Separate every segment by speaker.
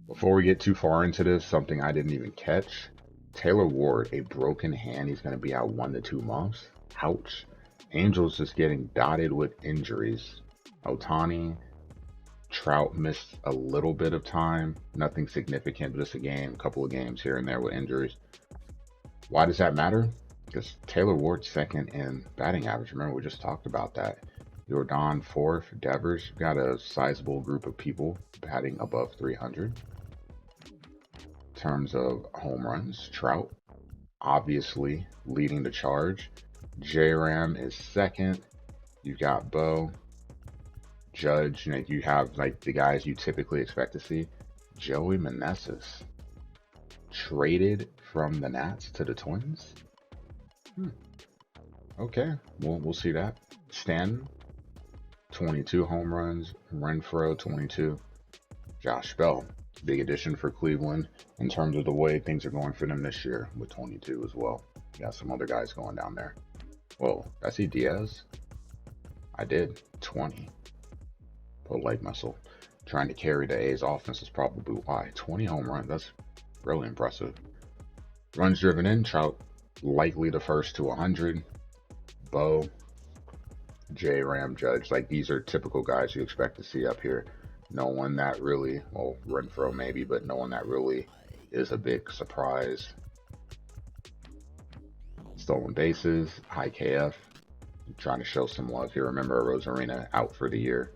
Speaker 1: Before we get too far into this, something I didn't even catch. Taylor Ward, a broken hand. He's going to be out 1 to 2 months. Ouch. Angels just getting dotted with injuries. Otani, Trout missed a little bit of time. Nothing significant, just a game, a couple of games here and there with injuries. Why does that matter? Because Taylor Ward's second in batting average. Remember, we just talked about that. Jordan fourth. Devers got a sizable group of people batting above 300. In terms of home runs, Trout obviously leading the charge. J-Ram is second. You got Bo, Judge. You have like the guys you typically expect to see. Joey Meneses traded from the Nats to the Twins. Okay, we'll see that. Stanton, 22 home runs. Renfroe, 22. Josh Bell, big addition for Cleveland in terms of the way things are going for them this year with 22 as well. You got some other guys going down there. Whoa, I see Diaz. I did 20. Pulled leg muscle. Trying to carry the A's offense is probably why. 20 home runs, that's really impressive. Runs driven in, Trout likely the first to 100. Bo, J-Ram, Judge, like these are typical guys you expect to see up here. No one that really, well, Renfroe maybe, but no one that really is a big surprise. Stolen bases, high KF. I'm trying to show some love here. Remember, Rosarina out for the year.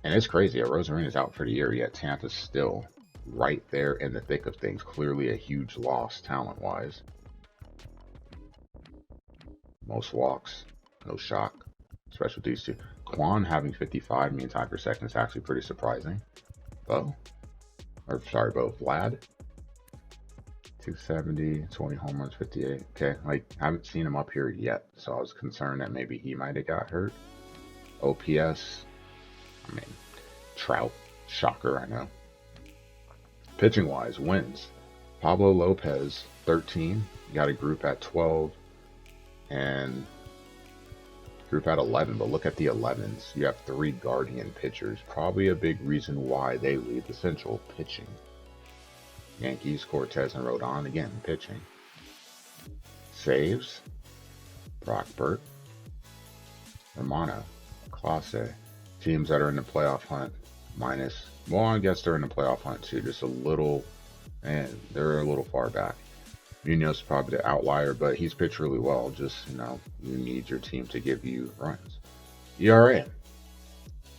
Speaker 1: And it's crazy. Rosarina's out for the year, yet Tampa's still right there in the thick of things. Clearly a huge loss talent-wise. Most walks, no shock, especially with these two. Kwan having 55 mean time per second is actually pretty surprising. Bo, Vlad, 270, 20 home runs, 58. Okay, like I haven't seen him up here yet, so I was concerned that maybe he might have got hurt. OPS, I mean, Trout, shocker, I know. Pitching wise, wins. Pablo Lopez, 13. You got a group at 12 and group at 11, but look at the 11s. You have 3 Guardian pitchers. Probably a big reason why they lead the Central, pitching. Yankees, Cortez, and Rodon, again, pitching. Saves, Brock Burt, Romano, Clase. Teams that are in the playoff hunt, minus, well, I guess they're in the playoff hunt too, just a little, and they're a little far back. Munoz is probably the outlier, but he's pitched really well. Just, you need your team to give you runs. ERA.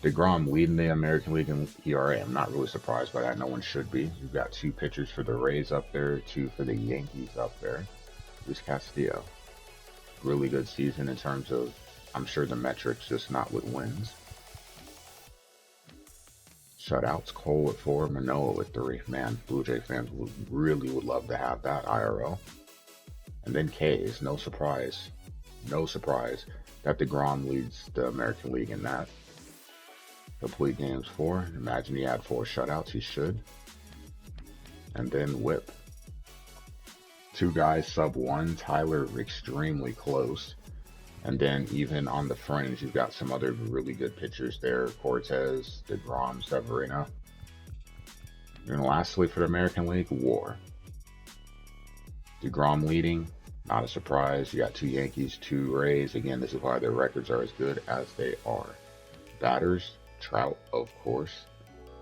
Speaker 1: DeGrom leading the American League in ERA. I'm not really surprised by that. No one should be. You've got 2 pitchers for the Rays up there, 2 for the Yankees up there. Luis Castillo. Really good season in terms of, I'm sure the metrics, just not with wins. Shutouts, Cole at 4, Manoah at 3. Man, Blue Jay fans would love to have that IRL. And then K's, no surprise that DeGrom leads the American League in that. Complete games 4. Imagine he had 4 shutouts, he should. And then whip. 2 guys sub 1, Tyler extremely close. And then even on the fringe, you've got some other really good pitchers there. Cortez, DeGrom, Severino. And lastly for the American League, WAR. DeGrom leading, not a surprise. You got 2 Yankees, 2 Rays. Again, this is why their records are as good as they are. Batters, Trout, of course.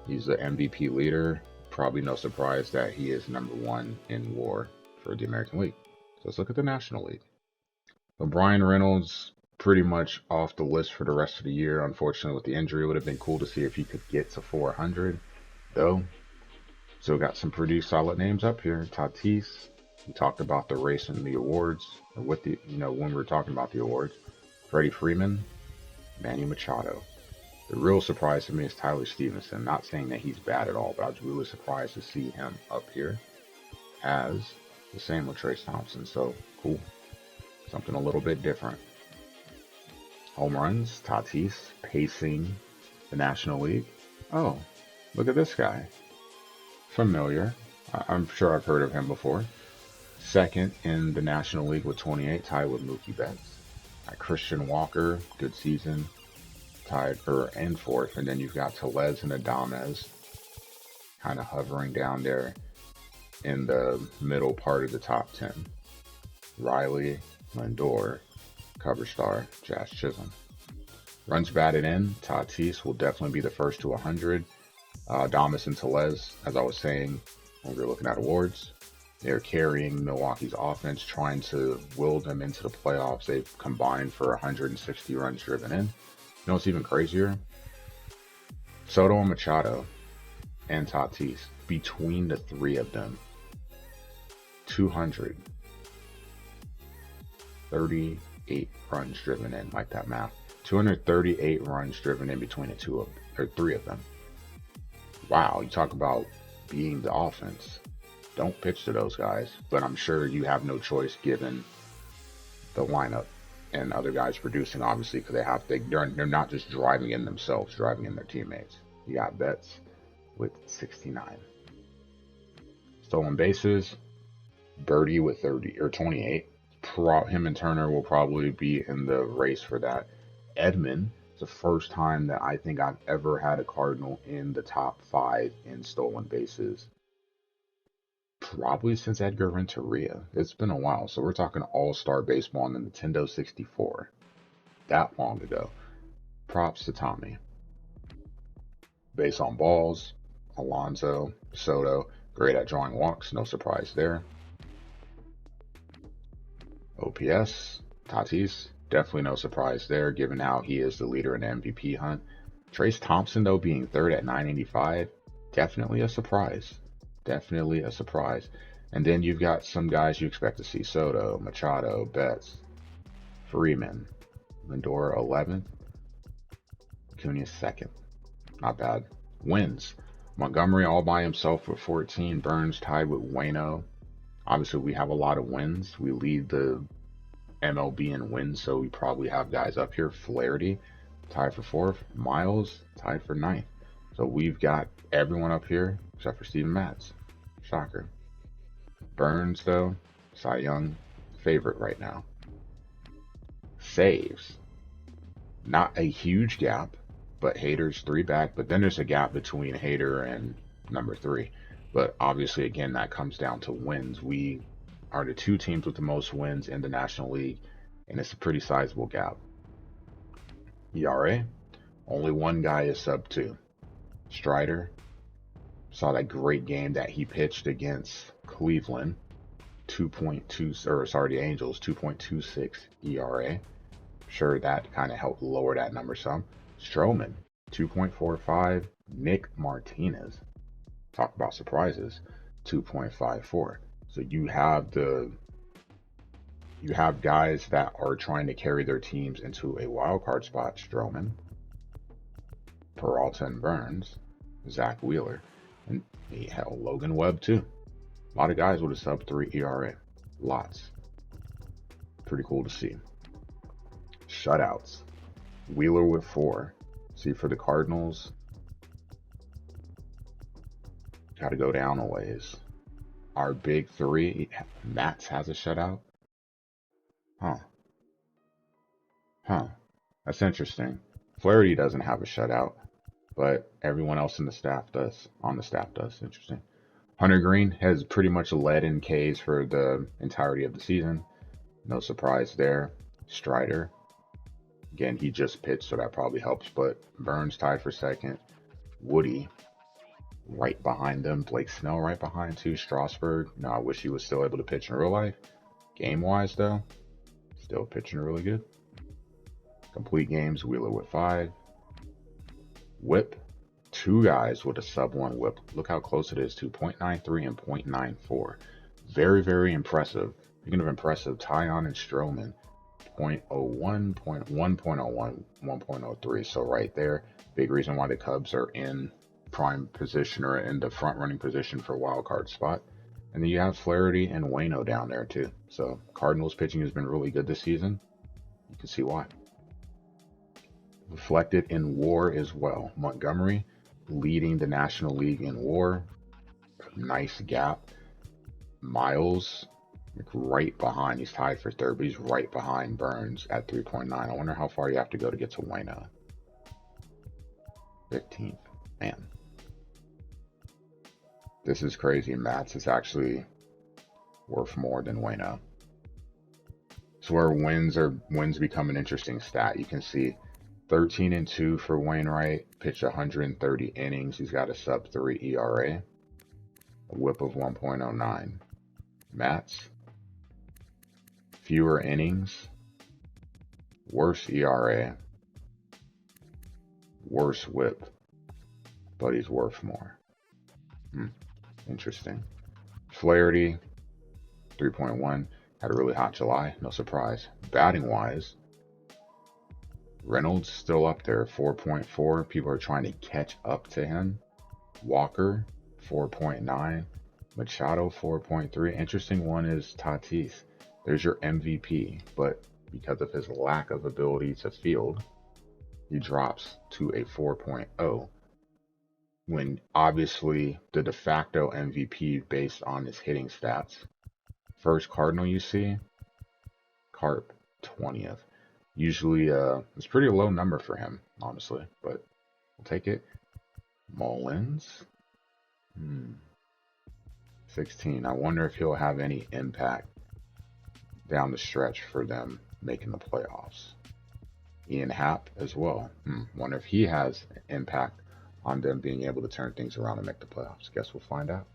Speaker 1: He's the MVP leader. Probably no surprise that he is number 1 in WAR for the American League. So let's look at the National League. So Brian Reynolds pretty much off the list for the rest of the year. Unfortunately, with the injury, it would have been cool to see if he could get to 400, though. So got some pretty solid names up here. Tatis, we talked about the race and the awards, or with the, when we were talking about the awards. Freddie Freeman, Manny Machado. The real surprise to me is Tyler Stevenson. Not saying that he's bad at all, but I was really surprised to see him up here as the same with Trace Thompson. So cool. Something a little bit different. Home runs, Tatis, pacing the National League. Oh, look at this guy. Familiar. I'm sure I've heard of him before. Second in the National League with 28, tied with Mookie Betts. Christian Walker, good season, tied for and fourth. And then you've got Tellez and Adames. kind of hovering down there in the middle part of the top 10. Riley, Lindor, cover star, Jazz Chisholm. Runs batted in, Tatis will definitely be the first to 100. Damas and Tellez, as I was saying when we were looking at awards, they're carrying Milwaukee's offense, trying to will them into the playoffs. They've combined for 160 runs driven in. You know what's even crazier? Soto and Machado and Tatis, between the three of them, 238 runs driven in, like that math. 238 runs driven in between the three of them. Wow, you talk about being the offense. Don't pitch to those guys, but I'm sure you have no choice given the lineup and other guys producing, obviously, because they're not just driving in themselves, driving in their teammates. You got Betts with 69. Stolen bases, Birdie with 30 or 28. Him and Turner will probably be in the race for that. Edman, it's the first time that I think I've ever had a Cardinal in the top 5 in stolen bases. Probably since Edgar Renteria. It's been a while. So we're talking all-star baseball on the Nintendo 64. That long ago. Props to Tommy. Base on balls, Alonso, Soto, great at drawing walks, no surprise there. OPS, Tatis, definitely no surprise there, given how he is the leader in the MVP hunt. Trace Thompson, though, being third at 985, definitely a surprise. Definitely a surprise. And then you've got some guys you expect to see: Soto, Machado, Betts, Freeman, Lindor 11th, Acuna 2nd. Not bad. Wins: Montgomery all by himself with 14. Burns tied with Waino. Obviously, we have a lot of wins. We lead the MLB in wins, so we probably have guys up here. Flaherty tied for 4th. Miles tied for 9th. So we've got everyone up here except for Steven Matz. Shocker. Burns, though, Cy Young favorite right now. Saves. Not a huge gap, but Hader's 3 back. But then there's a gap between Hader and number 3. But obviously, again, that comes down to wins. We are the 2 teams with the most wins in the National League, and it's a pretty sizable gap. ERA, only one guy is sub 2. Strider, saw that great game that he pitched against Cleveland, the Angels, 2.26 ERA. Sure, that kind of helped lower that number some. Stroman, 2.45. Nick Martinez, talk about surprises, 2.54. So you have guys that are trying to carry their teams into a wild card spot: Stroman, Peralta and Burns, Zach Wheeler, and hell, Logan Webb too. A lot of guys with a sub 3 ERA. Lots. Pretty cool to see. Shutouts: Wheeler with 4. See, for the Cardinals, got to go down a ways. Our big 3, Matz has a shutout. Huh. That's interesting. Flaherty doesn't have a shutout, but everyone else on the staff does. Interesting. Hunter Green has pretty much led in Ks for the entirety of the season. No surprise there. Strider, again, he just pitched, so that probably helps, but Burns tied for 2nd. Woody right behind them. Blake Snell right behind too. Strasburg, no, I wish he was still able to pitch in real life. Game-wise, though, still pitching really good. Complete games, Wheeler with 5. Whip, 2 guys with a sub 1 whip. Look how close it is to 0.93 and 0.94. Very, very impressive. Speaking of impressive, Tyon and Stroman, 0.01, 0.1, 0.01, 1.03. So right there, big reason why the Cubs are in prime position or in the front running position for wild card spot. And then you have Flaherty and Waino down there too. So Cardinals pitching has been really good this season. You can see why. Reflected in WAR as well. Montgomery leading the National League in WAR. Nice gap. Miles right behind. He's tied for 3rd, but he's right behind Burns at 3.9. I wonder how far you have to go to get to 15th. Man. This is crazy. Mats is actually worth more than Wayno. It's where wins become an interesting stat. You can see 13-2 for Wainwright, pitched 130 innings. He's got a sub-3 ERA, a WHIP of 1.09. Mats, fewer innings, worse ERA, worse WHIP, but he's worth more. Interesting. Flaherty, 3.1, had a really hot July, no surprise. Batting wise, Reynolds still up there, 4.4. People are trying to catch up to him. Walker, 4.9. Machado, 4.3. Interesting one is Tatis. There's your MVP, but because of his lack of ability to field, he drops to a 4.0. When obviously the de facto MVP based on his hitting stats. First Cardinal you see, Carp, 20th. Usually it's a pretty low number for him, honestly, but we'll take it. Mullins, 16. I wonder if he'll have any impact down the stretch for them making the playoffs. Ian Happ as well. Wonder if he has impact on them being able to turn things around and make the playoffs. Guess we'll find out.